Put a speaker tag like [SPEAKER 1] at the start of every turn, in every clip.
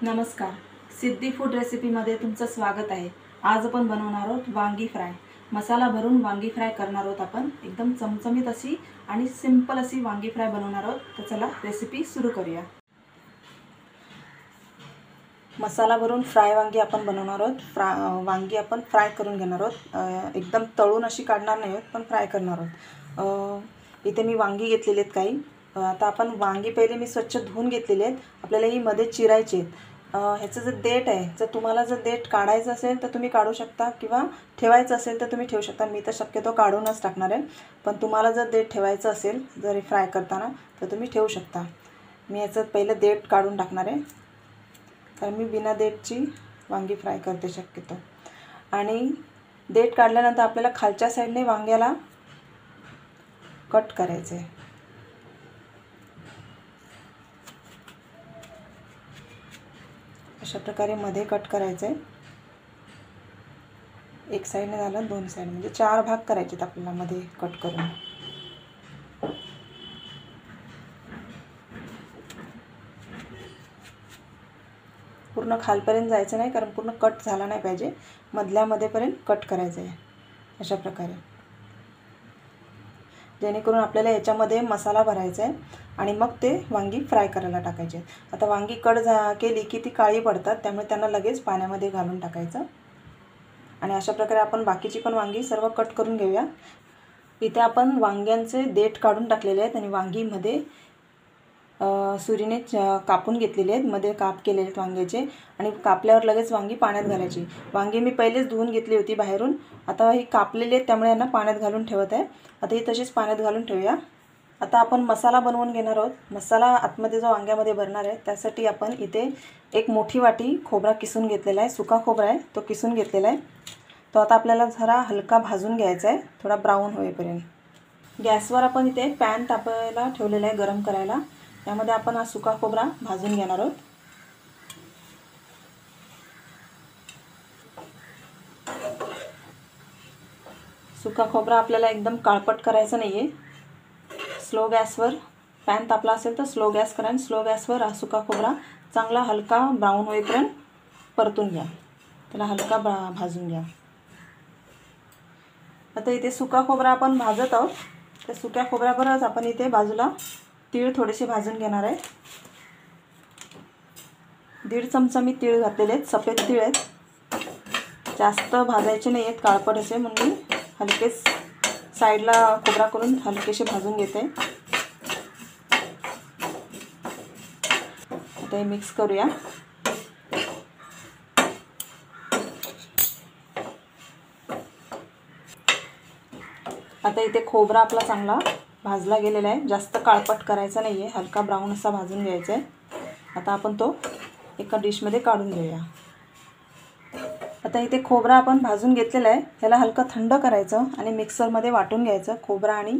[SPEAKER 1] नमस्कार, सिद्धी फूड रेसिपीमध्ये तुमचं स्वागत आहे। आज आपण बनवणार आहोत वांगी फ्राय। मसाला भरून वांगी फ्राय करणार आहोत आपण। एकदम चमचमीत अशी आणि सिंपल अशी वांगी फ्राय बनवणार आहोत। तर चला रेसिपी सुरू करूया। मसाला भरून फ्राय वांगी आपण बनवणार आहोत। वांगी आपण फ्राय करून घेणार आहोत। एकदम तळून अशी काढणार नाही आहोत, पण फ्राय करणार आहोत। इथे मी वांगी घेतलेली आहेत काही। आता आपण वांगी पहिले मी स्वच्छ धुवून घेतलेली आहेत। आपल्याला ही मध्ये चिरायची आहेत। ह्याचं जे देठ आहे, जर तुम्हाला जर देठ काढायचं असेल तर तुम्ही काढू शकता, किंवा ठेवायचं असेल तर तुम्ही ठेवू शकता। मी तर शक्यतो काढूनच टाकणार आहे, पण तुम्हाला जर देठ ठेवायचं असेल जरी फ्राय करताना तर तुम्ही ठेवू शकता। मी याचं पहिलं देठ काढून टाकणार आहे, कारण मी बिना देठची वांगी फ्राय करते शक्यतो। आणि देठ काढल्यानंतर आपल्याला खालच्या साईडने वांग्याला कट करायचं आहे। अशा प्रकारे मध्ये कट करायचं आहे। एक साईडने झालं, दोन साईड म्हणजे 4 भाग करायचे आहेत आपल्याला मध्ये कट करून। पूर्ण खालपर्यंत जायचं नाही, कारण पूर्ण कट झाला नाही पाहिजे। मधल्यामध्ये पर्यंत कट करायचं आहे अशा प्रकारे, जेणेकरून आपल्याला याच्यामध्ये मसाला भरायचा आहे आणि मग ते वांगी फ्राय करायला टाकायचे। आता वांगी कट केली की ती काळी पडतात, त्यामुळे त्यांना लगेच पाण्यामध्ये घालून टाकायचं। आणि अशा प्रकारे आपण बाकीची पण वांगी सर्व कट करून घेऊया। इथे आपण वांग्यांचे देठ काढून टाकलेले आहेत आणि वांगीमध्ये सुरीने कापून घेतलेले आहेत। मध्ये काप केलेले आहेत वांग्याचे, आणि कापल्यावर लगेच वांगी पाण्यात घालायची। वांगी मी पहिलेच धुवून घेतली होती बाहेरून। आता ही कापलेली आहेत, त्यामुळे यांना पाण्यात घालून ठेवत आहे। आता ही तशीच पाण्यात घालून ठेवूया। आता आपण मसाला बनवून घेणार आहोत। मसाला आतमध्ये जो वांग्यामध्ये भरणार आहे, त्यासाठी आपण इथे एक मोठी वाटी खोबरा किसून घेतलेला आहे। सुका खोबरा आहे, तो किसून घेतलेला आहे। तो आता आपल्याला जरा हलका भाजून घ्यायचा आहे, थोडा ब्राऊन होईपर्यंत। गॅसवर आपण इथे पॅन तापायला ठेवलेला आहे गरम करायला। त्यामध्ये आपण हा सुका खोबरा भाजून घेणार आहोत। सुका खोबरा आपल्याला एकदम काळपट करायचं नाही आहे। स्लो गॅसवर, पॅन तापला असेल तर स्लो गॅस करा, आणि स्लो गॅसवर हा सुका खोबरा चांगला हलका ब्राऊन होईपर्यंत परतून घ्या, त्याला हलका भाजून घ्या। आता इथे सुका खोबरा आपण भाजत आहोत। त्या सुक्या खोबऱ्याबरोबरच आपण इथे बाजूला तीळ थोडेसे भाजून घेणार आहे। 1.5 चमचा मी तीळ घातलेले आहेत, सफेद तीळ आहेत। जास्त भाजायचे नाही आहेत, काळपट असे, म्हणून हलकेच साईडला खोबरा करून हलकेसे भाजून घेते। आता हे मिक्स करूया। आता इथे खोबरा आपला चांगला भाजला गेलेला आहे। जास्त काळपट करायचा नाही आहे, हलका ब्राऊन असा भाजून घ्यायचा आहे। आता आपण तो एका डिशमध्ये काढून घेऊया। आता इथे खोबरा आपण भाजून घेतलेला आहे, ह्याला हलका थंड करायचं आणि मिक्सरमध्ये वाटून घ्यायचं। खोबरा आणि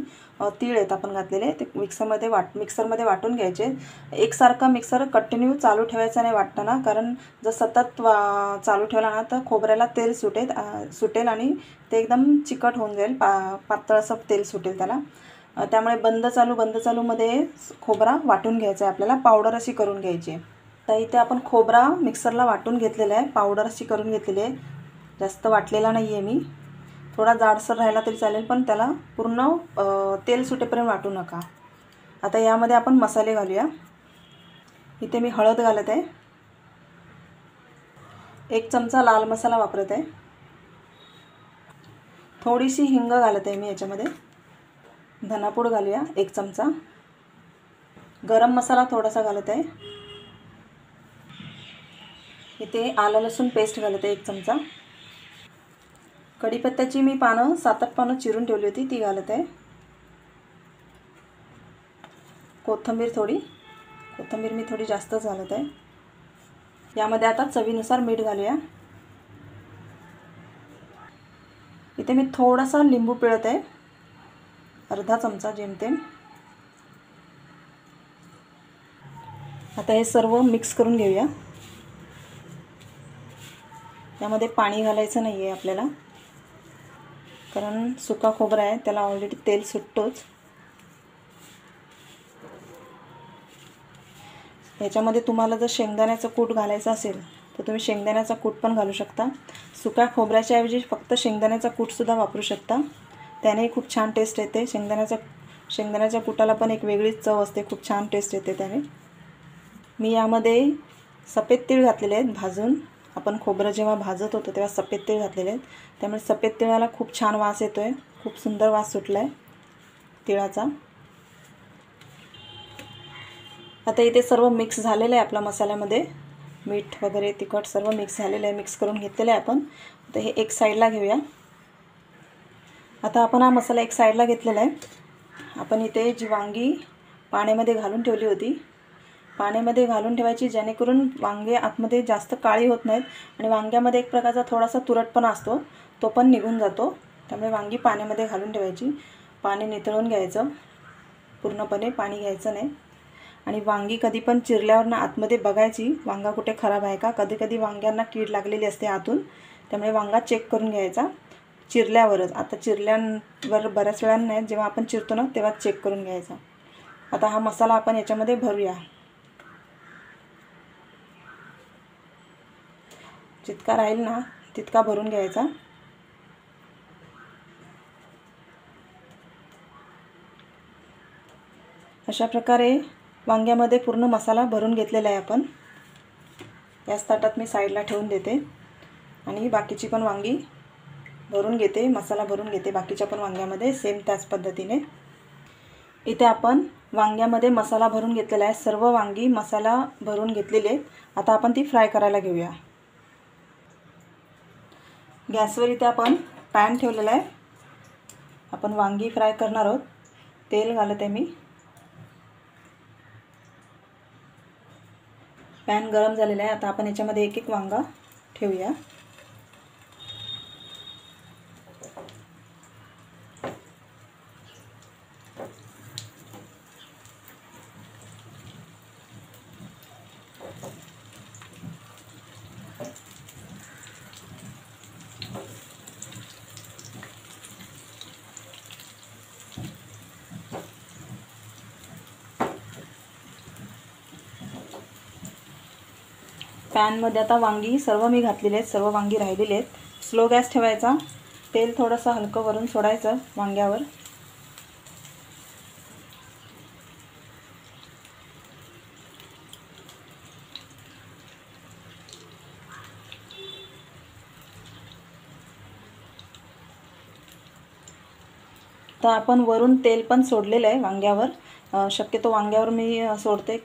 [SPEAKER 1] तीळ आहेत आपण घातलेले, ते मिक्सरमध्ये वाटून घ्यायचे। एकसारखा मिक्सर कंटिन्यू चालू ठेवायचा नाही वाटताना, कारण जर सतत चालू ठेवला ना तर खोबऱ्याला तेल सुटेल आणि ते एकदम चिकट होऊन जाईल, पातळ असं तेल सुटेल त्याला। त्यामुळे बंद चालूमध्ये खोबरा वाटून घ्यायचा आहे आपल्याला, पावडर अशी करून घ्यायची। तर इथे आपण खोबरा मिक्सरला वाटून घेतलेला आहे, पावडर अशी करून घेतलेली आहे। जास्त वाटलेला नाही आहे मी, थोडा जाडसर राहिला तरी चालेल, पण त्याला पूर्ण तेल सुटेपर्यंत वाटू नका। आता यामध्ये आपण मसाले घालूया। इथे मी हळद घालत आहे, 1 चमचा लाल मसाला वापरत आहे, थोडीशी हिंग घालत आहे मी याच्यामध्ये, धनापूड घालूया 1 चमचा, गरम मसाला थोडासा घालत आहे। इथे आलं लसूण पेस्ट घालत आहे 1 चमचा, कढीपत्त्याची मी पानं 7-8 पानं चिरून ठेवली होती ती घालत आहे, कोथिंबीर मी थोडी जास्तच घालत आहे। यामध्ये आता चवीनुसार मीठ घालूया। इथे मी थोडासा लिंबू पिळत आहे, अर्धा चमचा जेमतेम। आता हे सर्व मिक्स करून घेऊया। यामध्ये पाणी घालायचं नाही आहे आपल्याला, कारण सुका खोबरा आहे, त्याला ऑलरेडी तेल सुटतोच। याच्यामध्ये तुम्हाला जर शेंगदाण्याचं कूट घालायचं असेल तर तुम्ही शेंगदाण्याचा कूट पण घालू शकता. सुक्या खोबऱ्याच्या ऐवजी फक्त शेंगदाण्याचा कूटसुद्धा वापरू शकता, त्यानेही खूप छान टेस्ट येते. शेंगदाण्याच्या कूटाला पण एक वेगळीच चव असते, खूप छान टेस्ट येते त्याने. मी यामध्ये सफेद तीळ घातलेले आहेत भाजून. आपण खोबरं जेव्हा भाजत होतो तेव्हा सफेद तीळ घातलेले आहेत, त्यामुळे सफेद तिळाला खूप छान वास येतो आहे, खूप सुंदर वास सुटला आहे तिळाचा. आता इथे सर्व मिक्स झालेलं आहे आपल्या मसाल्यामध्ये, मीठ वगैरे तिखट सर्व मिक्स झालेलं आहे, मिक्स करून घेतलेलं आहे आपण. आता हे एक साईडला घेऊया. आता आपण हा मसाला एक साईडला घेतलेला आहे. आपण इथे जी वांगी पाण्यामध्ये घालून ठेवली होती, पाण्यामध्ये घालून ठेवायची जेणेकरून वांगे आतमध्ये जास्त काळी होत नाहीत आणि वांग्यामध्ये एक प्रकारचा थोडासा तुरटपणा असतो, तो पण निघून जातो. त्यामुळे वांगी पाण्यामध्ये घालून ठेवायची. पाणी नितळून घ्यायचं, पूर्णपणे पाणी घ्यायचं नाही. आणि वांगी कधी पण चिरल्यावर ना आतमध्ये बघायची वांगा कुठे खराब आहे का. कधी कधी वांग्यांना कीड लागलेली असते आतून, त्यामुळे वांगा चेक करून घ्यायचा चिरल्यावरच. आता चिरल्यावर बऱ्याच वेळानं नाही, जेव्हा आपण चिरतो ना तेव्हा चेक करून घ्यायचा. आता हा मसाला आपण याच्यामध्ये भरूया. जितका राहील ना तितका भरून घ्यायचा. अशा प्रकारे वांग्यामध्ये पूर्ण मसाला भरून घेतलेला आहे आपण. याच ताटात मी साईडला ठेवून देते आणि बाकीची पण वांगी भरून घेते, मसाला भरून घेते बाकीच्या पण वांग्यामध्ये सेम त्याच पद्धतीने. इथे आपण वांग्यामध्ये मसाला भरून घेतलेला आहे, सर्व वांगी मसाला भरून घेतलेले आहेत. आता आपण ती फ्राय करायला घेऊया. गॅसवर इथे आपण पॅन ठेवलेला आहे, आपण वांगी फ्राय करणार आहोत. तेल घालत आहे मी. पॅन गरम झालेला आहे. आता आपण याच्यामध्ये एक एक वांगा ठेवूया. पॅनमध्ये आता वांगी सर्व मी घातलेले आहेत, सर्व वांगी राहिलेले आहेत. स्लो गॅस ठेवायचा. तेल थोडंसं हलकं वरून सोडायचं वांग्यावर. तर आपण वरून तेल पण सोडलेलं आहे वांग्यावर. शक्यतो वांग्यावर मी सोडते.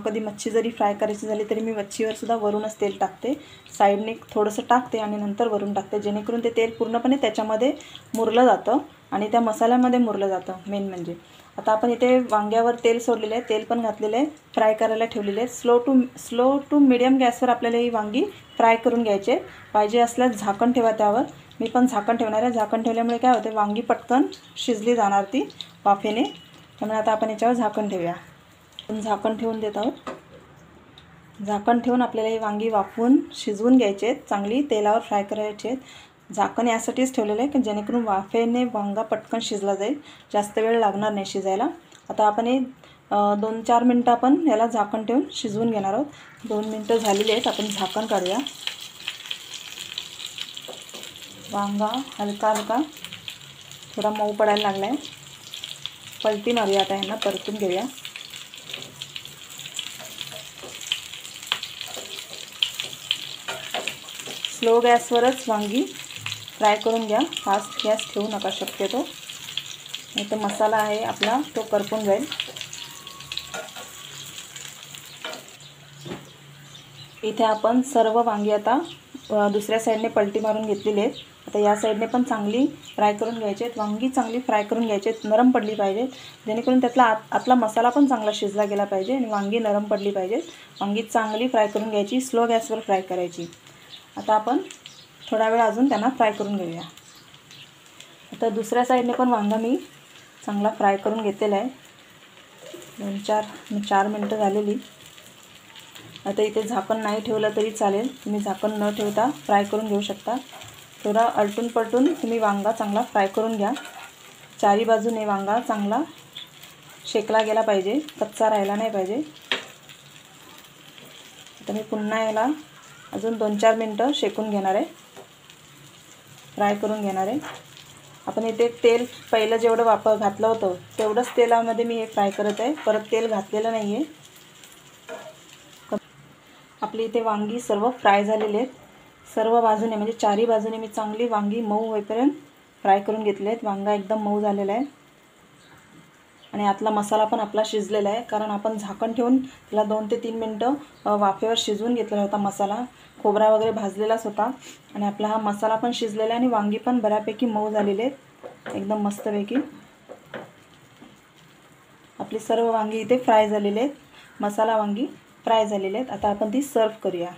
[SPEAKER 1] कधी मच्छी जरी फ्राय करायची झाली तरी मी मच्छीवर सुद्धा वरूनच तेल टाकते. साईडने थोडंसं टाकते आणि नंतर वरून टाकते, जेणेकरून ते तेल पूर्णपणे त्याच्यामध्ये मुरलं जातं आणि त्या मसाल्यामध्ये मुरलं जातं मेन म्हणजे. आता आपण इथे वांग्यावर तेल सोडलेलं आहे, तेल पण घातलेलं आहे, फ्राय करायला ठेवलेले आहे. स्लो टू मिडियम गॅसवर आपल्याला ही वांगी फ्राय करून घ्यायचे. पाहिजे असल्यास झाकण ठेवा त्यावर. मी पण झाकण ठेवणार आहे. झाकण ठेवल्यामुळे काय होते, वांगी पटकन शिजली जाणार ती वाफेने. त्यामुळे आता आपण याच्यावर झाकण ठेवूया. आपण झाकण ठेवून देत आहोत. झाकण ठेवून आपल्याला ही वांगी वाफवून शिजवून घ्यायचे आहेत, चांगली तेलावर फ्राय करायचे आहेत. झाकण यासाठीच ठेवलेलं आहे की जेणेकरून वाफेने वांगा पटकन शिजला जाईल, जास्त वेळ लागणार नाही शिजायला. आता आपण हे 2-4 मिनटं आपण याला झाकण ठेवून शिजवून घेणार आहोत. 2 मिनटं झालेली आहेत. आपण झाकण काढूया. वांगा हलका थोडा मऊ पडायला लागला आहे. पलटी मारूया आता, ह्यांना परतून घेऊया. स्लो गॅसवरच वांगी फ्राय करून घ्या, फास्ट गॅस ठेवू नका शक्यतो, नाही तर मसाला आहे आपला तो करपून जाईल. इथे आपण सर्व वांगी आता दुसऱ्या साईडने पलटी मारून घेतलेली आहेत. आता या साईडने पण चांगली फ्राय करून घ्यायची आहेत. वांगी चांगली फ्राय करून घ्यायची आहेत, नरम पडली पाहिजेत, जेणेकरून त्यातला आतला मसाला पण चांगला शिजला गेला पाहिजे आणि वांगी नरम पडली पाहिजेत. वांगी चांगली फ्राय करून घ्यायची, स्लो गॅसवर फ्राय करायची. आता आपण थोडा वेळ अजून त्यांना फ्राय करून घेऊया. आता दुसऱ्या साईडने पण वांगा मी चांगला फ्राय करून घेतलेला आहे. 2-4 मिनटं झालेली. आता इथे झाकण नाही ठेवलं तरी चालेल, तुम्ही झाकण न ठेवता फ्राय करून घेऊ शकता. थोडा अलटून पलटून तुम्ही वांगा चांगला फ्राय करून घ्या. चारी बाजूने वांगा चांगला शेकला गेला पाहिजे, कच्चा राहिला नाही पाहिजे. तर मी पुन्हा याला अजून 2-4 मिनटं शेकून घेणार आहे, फ्राय करून घेणार आहे. आपण इथे तेल पहिलं जेवढं घातलं होतं तेवढंच तेलामध्ये मी हे फ्राय करत आहे, परत तेल घातलेलं नाही आहे. आपली इथे वांगी सर्व फ्राय झालेले आहेत. सर्व बाजूने म्हणजे चारही बाजूने मी चांगली वांगी मऊ होईपर्यंत फ्राय करून घेतले आहेत. वांगा एकदम मऊ झालेला आहे आणि आतला मसाला पण आपला शिजलेला आहे, कारण आपण झाकण ठेवून त्याला 2 ते 3 मिनटं वाफेवर शिजवून घेतलेला होता. मसाला खोबरा वगैरे भाजलेलाच होता आणि आपला हा मसाला पण शिजलेला आहे आणि वांगी पण बऱ्यापैकी मऊ झालेले आहेत, एकदम मस्तपैकी. आपली सर्व वांगी इथे फ्राय झालेले आहेत, मसाला वांगी फ्राय झालेले आहेत. आता आपण ती सर्व करूया.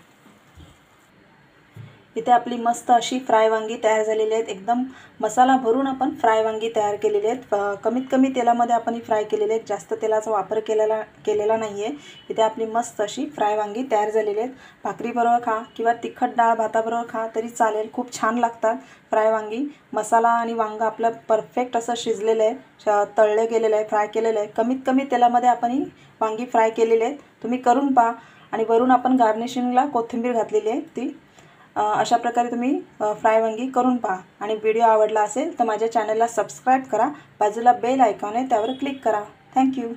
[SPEAKER 1] इथे आपली मस्त अशी फ्राय वांगी तयार झालेली आहेत. एकदम मसाला भरून आपण फ्राय वांगी तयार केलेली आहेत. कमीत कमी तेलामध्ये आपण ही फ्राय केलेली आहेत, जास्त तेलाचा वापर केलेला नाही आहे. इथे आपली मस्त अशी फ्राय वांगी तयार झालेली आहेत. भाकरीबरोबर खा किंवा तिखट डाळ भाताबरोबर खा तरी चालेल, खूप छान लागतात फ्राय वांगी. मसाला आणि वांगा आपलं परफेक्ट असं शिजलेलं आहे, तळले गेलेलं आहे, फ्राय केलेलं आहे. कमीत कमी तेलामध्ये आपण ही वांगी फ्राय केलेली आहेत. तुम्ही करून पहा. आणि वरून आपण गार्निशिंगला कोथिंबीर घातलेली आहे. ती अशा प्रकारे तुम्ही फ्राय वांगी करून पहा. आणि व्हिडिओ आवडला असेल तर माझ्या चॅनलला सबस्क्राईब करा, बाजूला बेल आयकॉन आहे त्यावर क्लिक करा. थँक्यू.